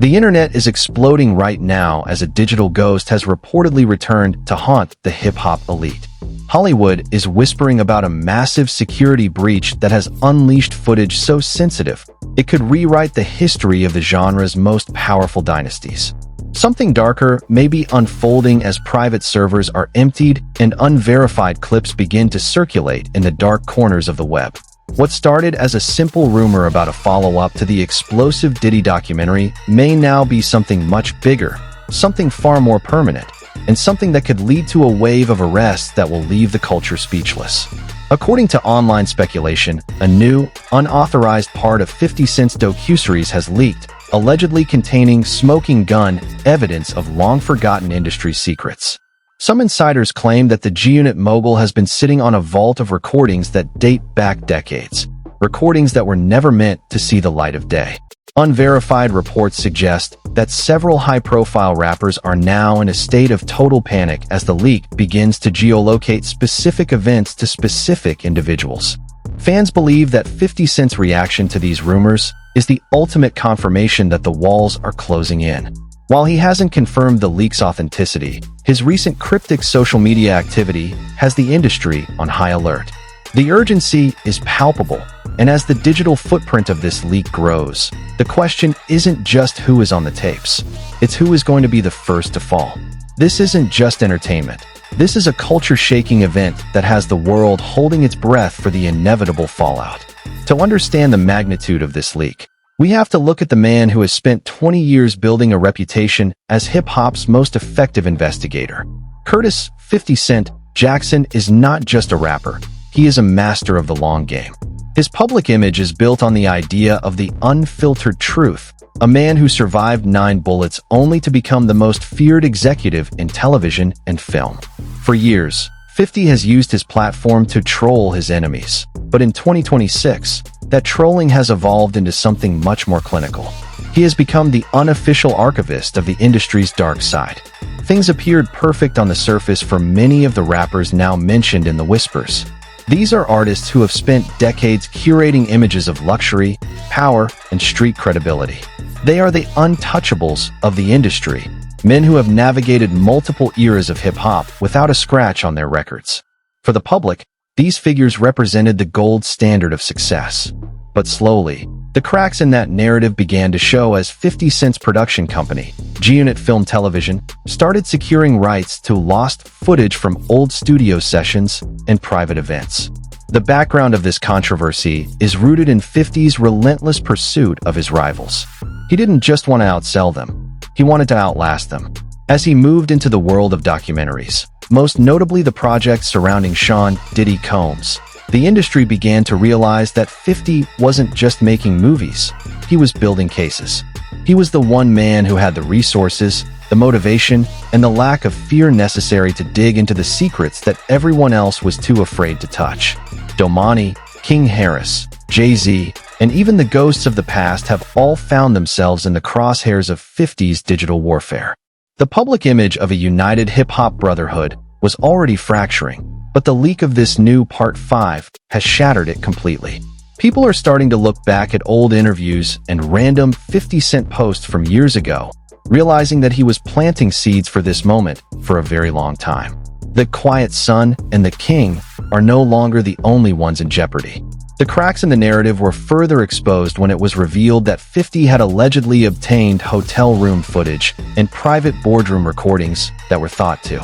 The internet is exploding right now as a digital ghost has reportedly returned to haunt the hip-hop elite. Hollywood is whispering about a massive security breach that has unleashed footage so sensitive it could rewrite the history of the genre's most powerful dynasties. Something darker may be unfolding as private servers are emptied and unverified clips begin to circulate in the dark corners of the web. What started as a simple rumor about a follow-up to the explosive Diddy documentary may now be something much bigger, something far more permanent, and something that could lead to a wave of arrests that will leave the culture speechless. According to online speculation, a new, unauthorized part of 50 Cent's docuseries has leaked, allegedly containing smoking gun evidence of long-forgotten industry secrets. Some insiders claim that the G-Unit mogul has been sitting on a vault of recordings that date back decades, recordings that were never meant to see the light of day. Unverified reports suggest that several high-profile rappers are now in a state of total panic as the leak begins to geolocate specific events to specific individuals. Fans believe that 50 Cent's reaction to these rumors is the ultimate confirmation that the walls are closing in. While he hasn't confirmed the leak's authenticity, his recent cryptic social media activity has the industry on high alert. The urgency is palpable, and as the digital footprint of this leak grows, the question isn't just who is on the tapes, it's who is going to be the first to fall. This isn't just entertainment. This is a culture-shaking event that has the world holding its breath for the inevitable fallout. To understand the magnitude of this leak, we have to look at the man who has spent 20 years building a reputation as hip-hop's most effective investigator. Curtis 50 Cent Jackson is not just a rapper, he is a master of the long game. His public image is built on the idea of the unfiltered truth, a man who survived 9 bullets only to become the most feared executive in television and film. For years, 50 has used his platform to troll his enemies, but in 2026, that trolling has evolved into something much more clinical. He has become the unofficial archivist of the industry's dark side. Things appeared perfect on the surface for many of the rappers now mentioned in the whispers. These are artists who have spent decades curating images of luxury, power, and street credibility. They are the untouchables of the industry, men who have navigated multiple eras of hip-hop without a scratch on their records. For the public, these figures represented the gold standard of success. But slowly, the cracks in that narrative began to show as 50 Cent's production company, G-Unit Film Television, started securing rights to lost footage from old studio sessions and private events. The background of this controversy is rooted in 50's relentless pursuit of his rivals. He didn't just want to outsell them, he wanted to outlast them. As he moved into the world of documentaries, most notably the projects surrounding Sean Diddy Combs, the industry began to realize that 50 wasn't just making movies, he was building cases. He was the one man who had the resources, the motivation, and the lack of fear necessary to dig into the secrets that everyone else was too afraid to touch. Domani, King Harris, Jay-Z, and even the ghosts of the past have all found themselves in the crosshairs of 50's digital warfare. The public image of a united hip-hop brotherhood was already fracturing, but the leak of this new Part 5 has shattered it completely. People are starting to look back at old interviews and random 50 Cent posts from years ago, realizing that he was planting seeds for this moment for a very long time. The quiet son and the king are no longer the only ones in jeopardy. The cracks in the narrative were further exposed when it was revealed that 50 had allegedly obtained hotel room footage and private boardroom recordings that were thought to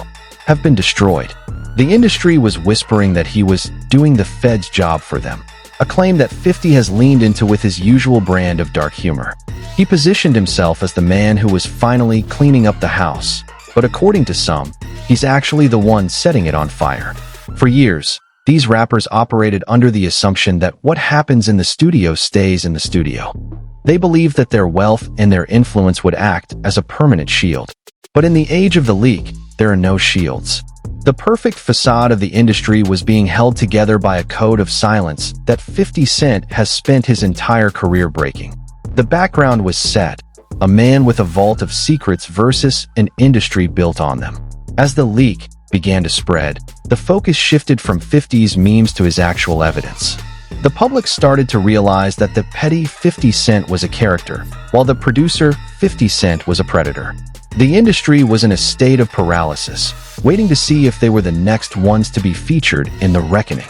have been destroyed. The industry was whispering that he was doing the Fed's job for them, a claim that 50 has leaned into with his usual brand of dark humor. He positioned himself as the man who was finally cleaning up the house, but according to some, he's actually the one setting it on fire. For years, these rappers operated under the assumption that what happens in the studio stays in the studio. They believed that their wealth and their influence would act as a permanent shield. But in the age of the leak, there are no shields. The perfect facade of the industry was being held together by a code of silence that 50 Cent has spent his entire career breaking. The background was set, a man with a vault of secrets versus an industry built on them. As the leak began to spread, the focus shifted from 50's memes to his actual evidence. The public started to realize that the petty 50 Cent was a character, while the producer 50 Cent was a predator. The industry was in a state of paralysis, waiting to see if they were the next ones to be featured in the reckoning.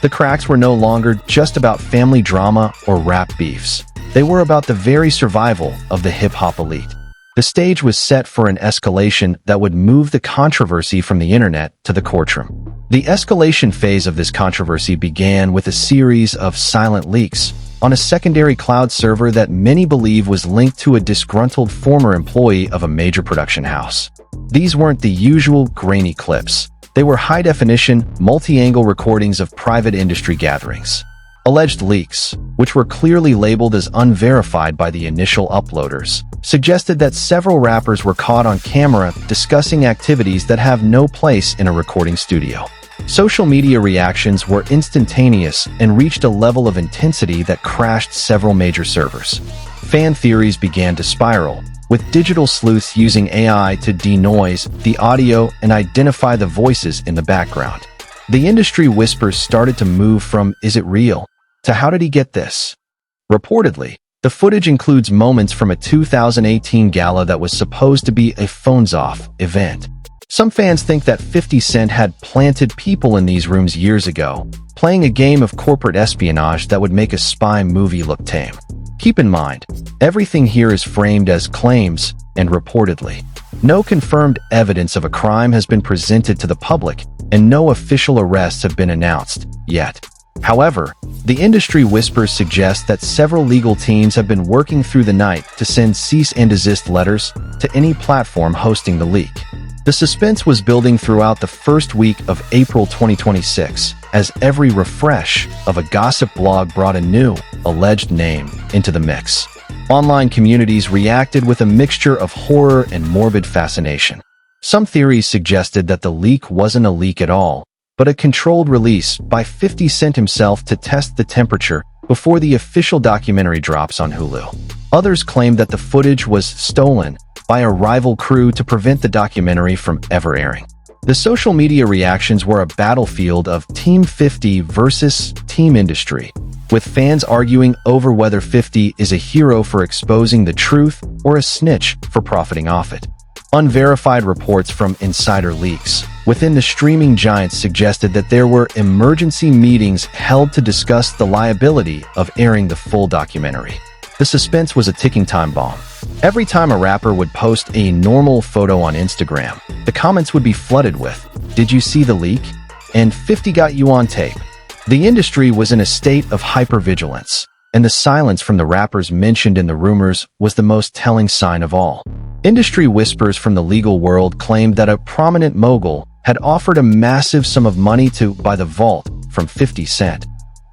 The cracks were no longer just about family drama or rap beefs. They were about the very survival of the hip-hop elite. The stage was set for an escalation that would move the controversy from the internet to the courtroom. The escalation phase of this controversy began with a series of silent leaks on a secondary cloud server that many believe was linked to a disgruntled former employee of a major production house. These weren't the usual grainy clips. They were high-definition, multi-angle recordings of private industry gatherings. Alleged leaks, which were clearly labeled as unverified by the initial uploaders, suggested that several rappers were caught on camera discussing activities that have no place in a recording studio. Social media reactions were instantaneous and reached a level of intensity that crashed several major servers. Fan theories began to spiral, with digital sleuths using AI to denoise the audio and identify the voices in the background. The industry whispers started to move from "is it real?" to "how did he get this?" Reportedly, the footage includes moments from a 2018 gala that was supposed to be a phones-off event. Some fans think that 50 Cent had planted people in these rooms years ago, playing a game of corporate espionage that would make a spy movie look tame. Keep in mind, everything here is framed as claims and reportedly. No confirmed evidence of a crime has been presented to the public, and no official arrests have been announced yet. However, the industry whispers suggest that several legal teams have been working through the night to send cease and desist letters to any platform hosting the leak. The suspense was building throughout the first week of April 2026, as every refresh of a gossip blog brought a new, alleged name into the mix. Online communities reacted with a mixture of horror and morbid fascination. Some theories suggested that the leak wasn't a leak at all, but a controlled release by 50 Cent himself to test the temperature before the official documentary drops on Hulu. Others claimed that the footage was stolen by a rival crew to prevent the documentary from ever airing. The social media reactions were a battlefield of Team 50 versus Team Industry, with fans arguing over whether 50 is a hero for exposing the truth or a snitch for profiting off it. Unverified reports from insider leaks within the streaming giants suggested that there were emergency meetings held to discuss the liability of airing the full documentary. The suspense was a ticking time bomb. Every time a rapper would post a normal photo on Instagram, the comments would be flooded with, "Did you see the leak?" and "50 got you on tape." The industry was in a state of hypervigilance, and the silence from the rappers mentioned in the rumors was the most telling sign of all. Industry whispers from the legal world claimed that a prominent mogul had offered a massive sum of money to buy the vault from 50 Cent,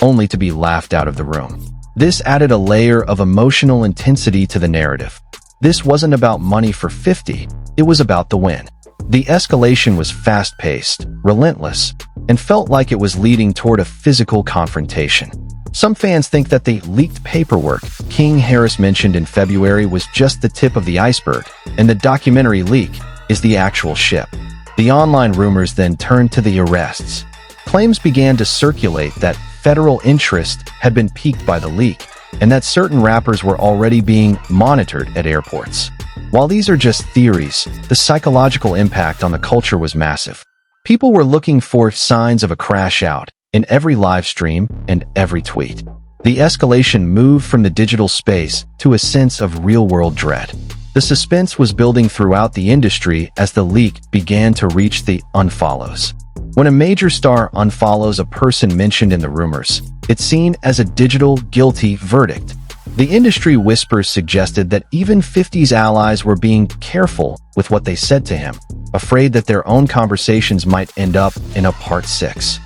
only to be laughed out of the room. This added a layer of emotional intensity to the narrative. This wasn't about money for 50, it was about the win. The escalation was fast-paced, relentless, and felt like it was leading toward a physical confrontation. Some fans think that the leaked paperwork King Harris mentioned in February was just the tip of the iceberg, and the documentary leak is the actual ship. The online rumors then turned to the arrests. Claims began to circulate that federal interest had been piqued by the leak, and that certain rappers were already being monitored at airports. While these are just theories, the psychological impact on the culture was massive. People were looking for signs of a crash out in every live stream and every tweet. The escalation moved from the digital space to a sense of real-world dread. The suspense was building throughout the industry as the leak began to reach the unfollows. When a major star unfollows a person mentioned in the rumors, it's seen as a digital guilty verdict. The industry whispers suggested that even 50's allies were being careful with what they said to him, afraid that their own conversations might end up in a Part 6.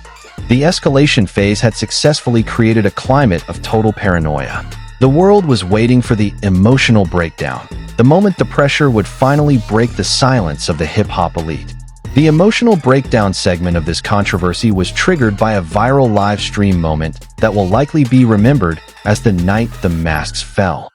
The escalation phase had successfully created a climate of total paranoia. The world was waiting for the emotional breakdown, the moment the pressure would finally break the silence of the hip-hop elite. The emotional breakdown segment of this controversy was triggered by a viral live stream moment that will likely be remembered as the night the masks fell.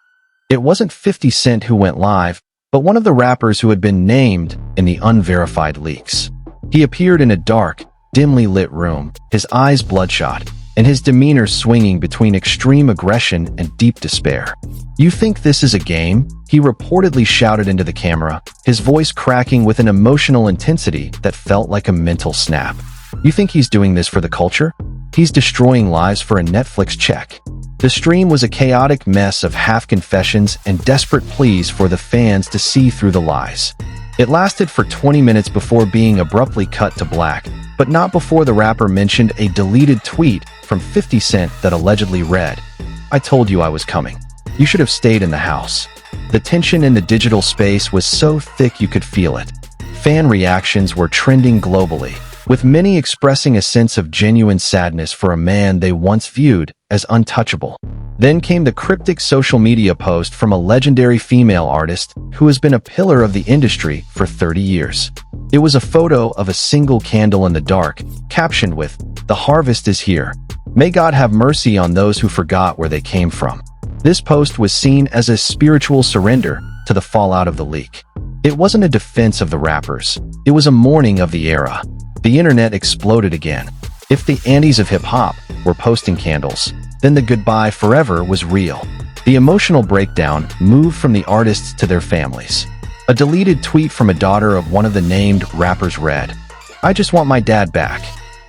It wasn't 50 Cent who went live, but one of the rappers who had been named in the unverified leaks. He appeared in a dark, dimly lit room, his eyes bloodshot, and his demeanor swinging between extreme aggression and deep despair. "You think this is a game?" he reportedly shouted into the camera, his voice cracking with an emotional intensity that felt like a mental snap. "You think he's doing this for the culture? He's destroying lives for a Netflix check." The stream was a chaotic mess of half-confessions and desperate pleas for the fans to see through the lies. It lasted for 20 minutes before being abruptly cut to black, but not before the rapper mentioned a deleted tweet from 50 Cent that allegedly read, "I told you I was coming. You should have stayed in the house." The tension in the digital space was so thick you could feel it. Fan reactions were trending globally, with many expressing a sense of genuine sadness for a man they once viewed as untouchable. Then came the cryptic social media post from a legendary female artist who has been a pillar of the industry for 30 years. It was a photo of a single candle in the dark, captioned with, "The harvest is here. May God have mercy on those who forgot where they came from." This post was seen as a spiritual surrender to the fallout of the leak. It wasn't a defense of the rappers. It was a mourning of the era. The internet exploded again. If the Andes of hip-hop were posting candles, then the goodbye forever was real. The emotional breakdown moved from the artists to their families. A deleted tweet from a daughter of one of the named rappers read, "I just want my dad back.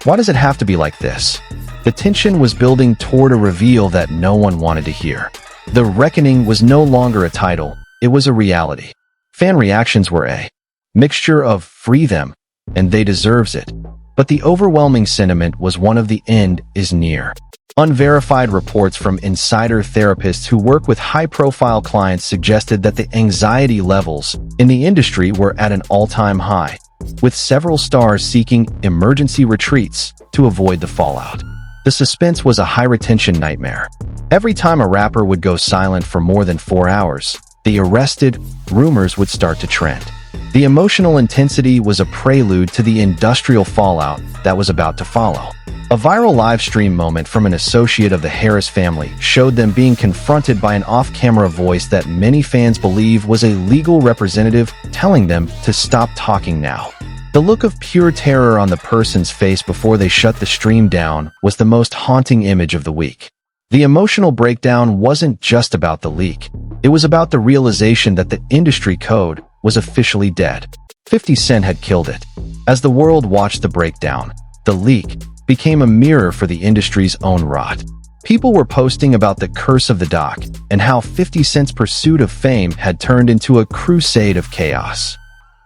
Why does it have to be like this?" The tension was building toward a reveal that no one wanted to hear. The reckoning was no longer a title, it was a reality. Fan reactions were a mixture of "free them" and "they deserves it." But the overwhelming sentiment was one of "the end is near." Unverified reports from insider therapists who work with high-profile clients suggested that the anxiety levels in the industry were at an all-time high, with several stars seeking emergency retreats to avoid the fallout. The suspense was a high-retention nightmare. Every time a rapper would go silent for more than 4 hours, the arrested rumors would start to trend. The emotional intensity was a prelude to the industrial fallout that was about to follow. A viral live stream moment from an associate of the Harris family showed them being confronted by an off-camera voice that many fans believe was a legal representative telling them to stop talking now. The look of pure terror on the person's face before they shut the stream down was the most haunting image of the week. The emotional breakdown wasn't just about the leak. It was about the realization that the industry code was officially dead. 50 Cent had killed it. As the world watched the breakdown, the leak became a mirror for the industry's own rot. People were posting about the curse of the doc and how 50 Cent's pursuit of fame had turned into a crusade of chaos.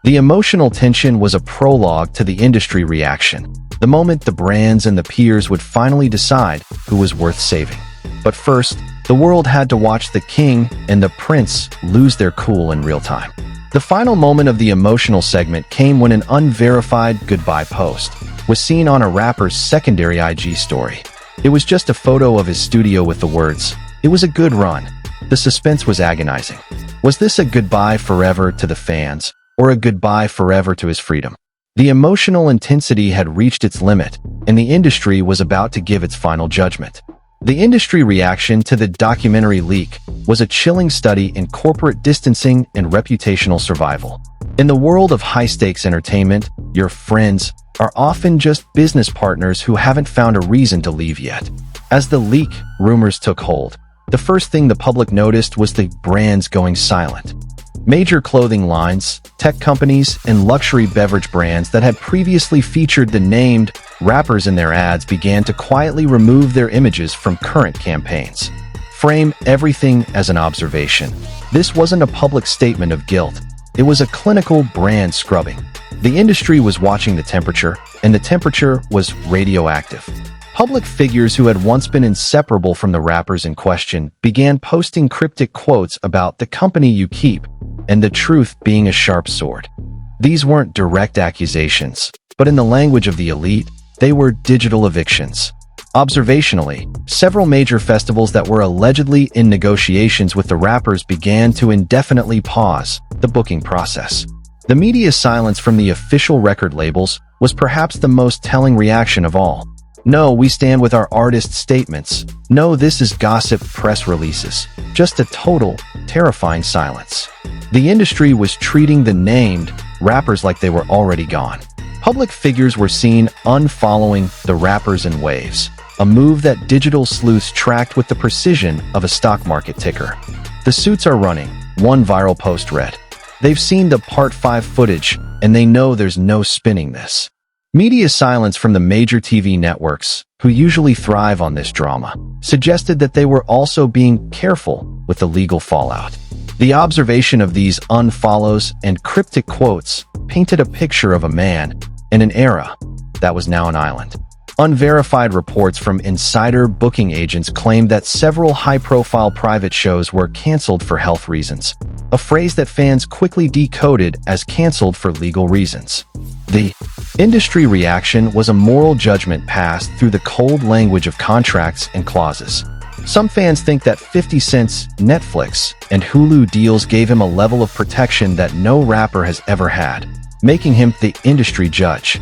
The emotional tension was a prologue to the industry reaction, the moment the brands and the peers would finally decide who was worth saving. But first, the world had to watch the king and the prince lose their cool in real time. The final moment of the emotional segment came when an unverified goodbye post was seen on a rapper's secondary IG story. It was just a photo of his studio with the words, "It was a good run." The suspense was agonizing. Was this a goodbye forever to the fans, or a goodbye forever to his freedom? The emotional intensity had reached its limit, and the industry was about to give its final judgment. The industry reaction to the documentary leak was a chilling study in corporate distancing and reputational survival. In the world of high-stakes entertainment, your friends are often just business partners who haven't found a reason to leave yet. As the leak rumors took hold, the first thing the public noticed was the brands going silent. Major clothing lines, tech companies, and luxury beverage brands that had previously featured the named rappers in their ads began to quietly remove their images from current campaigns. Frame everything as an observation. This wasn't a public statement of guilt. It was a clinical brand scrubbing. The industry was watching the temperature, and the temperature was radioactive. Public figures who had once been inseparable from the rappers in question began posting cryptic quotes about "the company you keep," and the truth being a sharp sword. These weren't direct accusations, but in the language of the elite, they were digital evictions. Observationally, several major festivals that were allegedly in negotiations with the rappers began to indefinitely pause the booking process. The media silence from the official record labels was perhaps the most telling reaction of all. "No, we stand with our artists' statements. No, this is gossip press releases." Just a total, terrifying silence. The industry was treating the named rappers like they were already gone. Public figures were seen unfollowing the rappers in waves. a move that digital sleuths tracked with the precision of a stock market ticker. The suits are running, one viral post read. They've seen the Part 5 footage, and they know there's no spinning this. Media silence from the major TV networks, who usually thrive on this drama, suggested that they were also being careful with the legal fallout. The observation of these unfollows and cryptic quotes painted a picture of a man in an era that was now an island. Unverified reports from insider booking agents claimed that several high-profile private shows were canceled for health reasons, a phrase that fans quickly decoded as canceled for legal reasons. The industry reaction was a moral judgment passed through the cold language of contracts and clauses. Some fans think that 50 Cent's Netflix and Hulu deals gave him a level of protection that no rapper has ever had, making him the industry judge.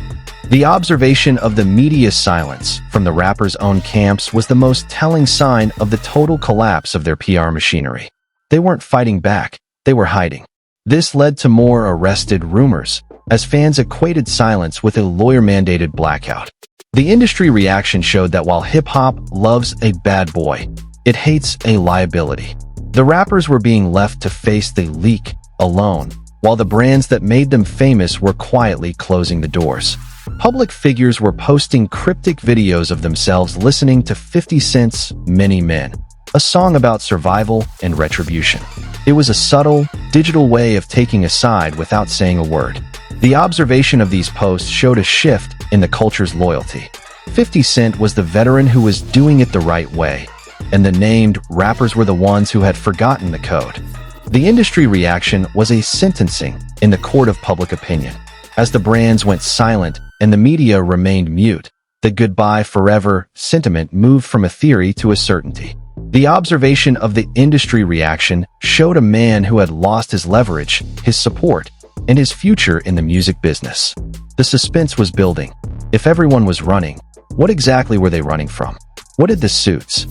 The observation of the media's silence from the rappers' own camps was the most telling sign of the total collapse of their PR machinery. They weren't fighting back, they were hiding. This led to more arrested rumors, as fans equated silence with a lawyer-mandated blackout. The industry reaction showed that while hip-hop loves a bad boy, it hates a liability. The rappers were being left to face the leak alone, while the brands that made them famous were quietly closing the doors. Public figures were posting cryptic videos of themselves listening to 50 Cent's Many Men, a song about survival and retribution. It was a subtle, digital way of taking a side without saying a word. The observation of these posts showed a shift in the culture's loyalty. 50 Cent was the veteran who was doing it the right way, and the named rappers were the ones who had forgotten the code. The industry reaction was a sentencing in the court of public opinion. As the brands went silent and the media remained mute, the goodbye forever sentiment moved from a theory to a certainty. The observation of the industry reaction showed a man who had lost his leverage, his support, and his future in the music business. The suspense was building. If everyone was running, what exactly were they running from? What did the suits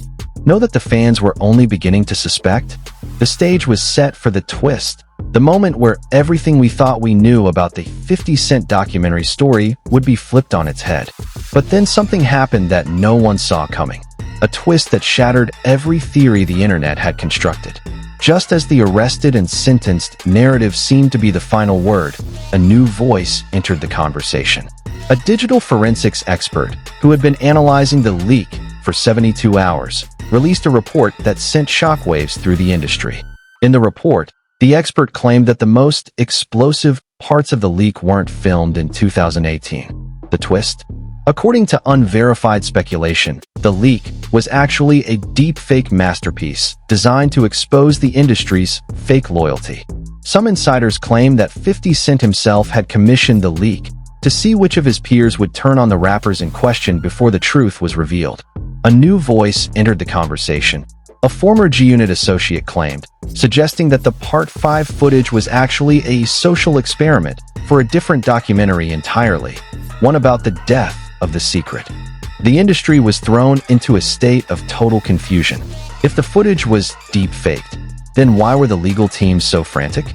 know that the fans were only beginning to suspect? The stage was set for the twist, the moment where everything we thought we knew about the 50 Cent documentary story would be flipped on its head. But then something happened that no one saw coming. A twist that shattered every theory the internet had constructed. Just as the arrested and sentenced narrative seemed to be the final word, a new voice entered the conversation. A digital forensics expert who had been analyzing the leak for 72 hours released a report that sent shockwaves through the industry. In the report, the expert claimed that the most explosive parts of the leak weren't filmed in 2018. The twist? According to unverified speculation, the leak was actually a deepfake masterpiece designed to expose the industry's fake loyalty. Some insiders claim that 50 Cent himself had commissioned the leak to see which of his peers would turn on the rappers in question before the truth was revealed. A new voice entered the conversation. A former G-Unit associate claimed, suggesting that the Part 5 footage was actually a social experiment for a different documentary entirely, one about the death of the secret. The industry was thrown into a state of total confusion. If the footage was deep-faked, then why were the legal teams so frantic?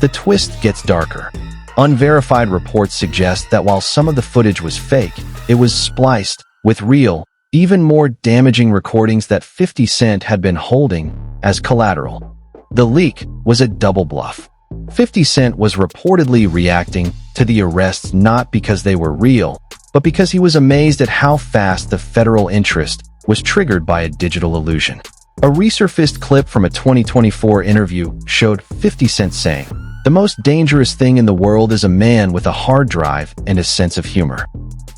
The twist gets darker. Unverified reports suggest that while some of the footage was fake, it was spliced with real, even more damaging recordings that 50 Cent had been holding as collateral. The leak was a double bluff. 50 Cent was reportedly reacting to the arrests not because they were real, but because he was amazed at how fast the federal interest was triggered by a digital illusion. A resurfaced clip from a 2024 interview showed 50 Cent saying, "The most dangerous thing in the world is a man with a hard drive and a sense of humor."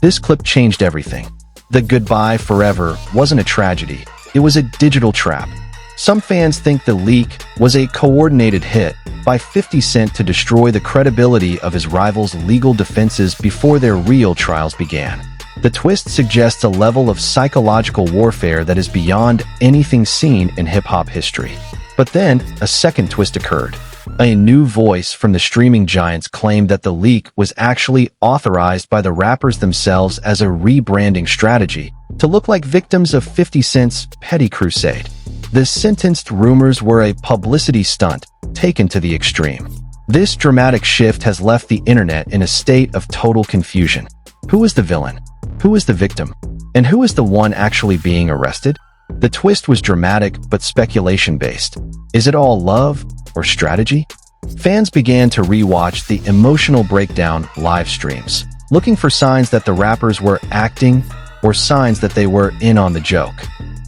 This clip changed everything. The goodbye forever wasn't a tragedy, it was a digital trap. Some fans think the leak was a coordinated hit by 50 Cent to destroy the credibility of his rivals' legal defenses before their real trials began. The twist suggests a level of psychological warfare that is beyond anything seen in hip-hop history. But then, a second twist occurred. A new voice from the streaming giants claimed that the leak was actually authorized by the rappers themselves as a rebranding strategy to look like victims of 50 Cent's petty crusade. The sentenced rumors were a publicity stunt taken to the extreme. This dramatic shift has left the internet in a state of total confusion. Who is the villain? Who is the victim? And who is the one actually being arrested? The twist was dramatic but speculation-based. Is it all love or strategy? Fans began to rewatch the emotional breakdown live streams, looking for signs that the rappers were acting or signs that they were in on the joke.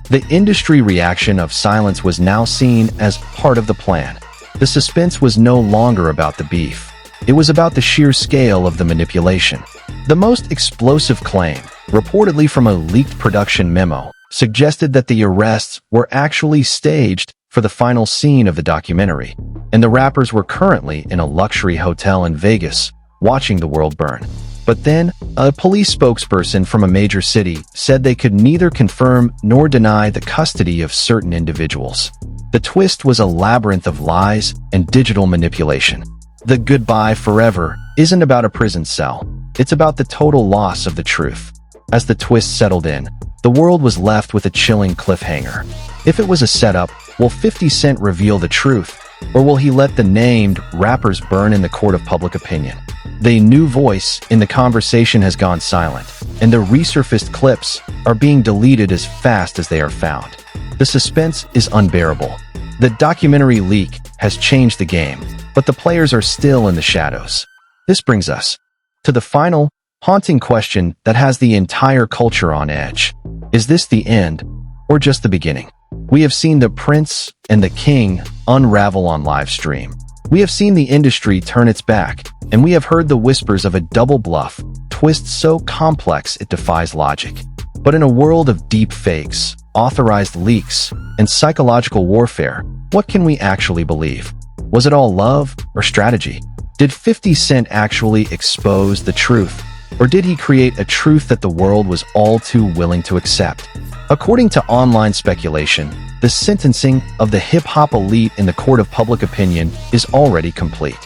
The industry reaction of silence was now seen as part of the plan. The suspense was no longer about the beef. It was about the sheer scale of the manipulation. The most explosive claim, reportedly from a leaked production memo, suggested that the arrests were actually staged for the final scene of the documentary, and the rappers were currently in a luxury hotel in Vegas, watching the world burn. But then, a police spokesperson from a major city said they could neither confirm nor deny the custody of certain individuals. The twist was a labyrinth of lies and digital manipulation. The goodbye forever isn't about a prison cell. It's about the total loss of the truth. As the twist settled in, the world was left with a chilling cliffhanger. If it was a setup, will 50 Cent reveal the truth, or will he let the named rappers burn in the court of public opinion? The new voice in the conversation has gone silent, and the resurfaced clips are being deleted as fast as they are found. The suspense is unbearable. The documentary leak has changed the game, but the players are still in the shadows. This brings us to the final, haunting question that has the entire culture on edge. Is this the end, or just the beginning? We have seen the Prince and the King unravel on live stream. We have seen the industry turn its back, and we have heard the whispers of a double bluff, twist so complex it defies logic. But in a world of deep fakes, authorized leaks, and psychological warfare, what can we actually believe? Was it all love or strategy? Did 50 Cent actually expose the truth, or did he create a truth that the world was all too willing to accept? According to online speculation, the sentencing of the hip-hop elite in the court of public opinion is already complete.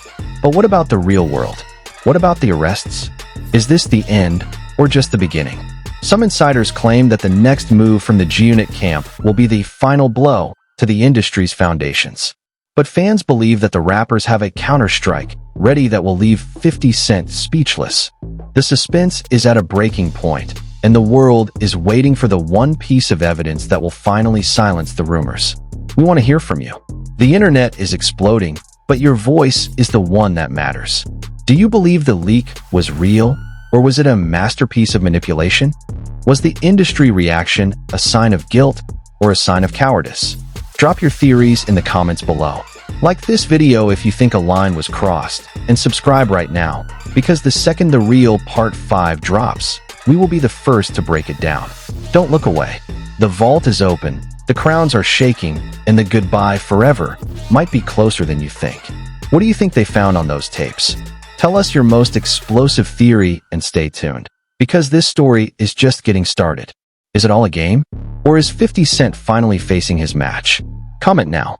But what about the real world? What about the arrests? Is this the end, or just the beginning? Some insiders claim that the next move from the G-Unit camp will be the final blow to the industry's foundations. But fans believe that the rappers have a counterstrike ready that will leave 50 Cent speechless. The suspense is at a breaking point, and the world is waiting for the one piece of evidence that will finally silence the rumors. We want to hear from you. The internet is exploding, but your voice is the one that matters. Do you believe the leak was real, or was it a masterpiece of manipulation? Was the industry reaction a sign of guilt or a sign of cowardice? Drop your theories in the comments below. Like this video if you think a line was crossed, and subscribe right now, because the second the real Part 5 drops, we will be the first to break it down. Don't look away. The vault is open, the crowns are shaking, and the goodbye forever might be closer than you think. What do you think they found on those tapes? Tell us your most explosive theory and stay tuned, because this story is just getting started. Is it all a game? Or is 50 Cent finally facing his match? Comment now.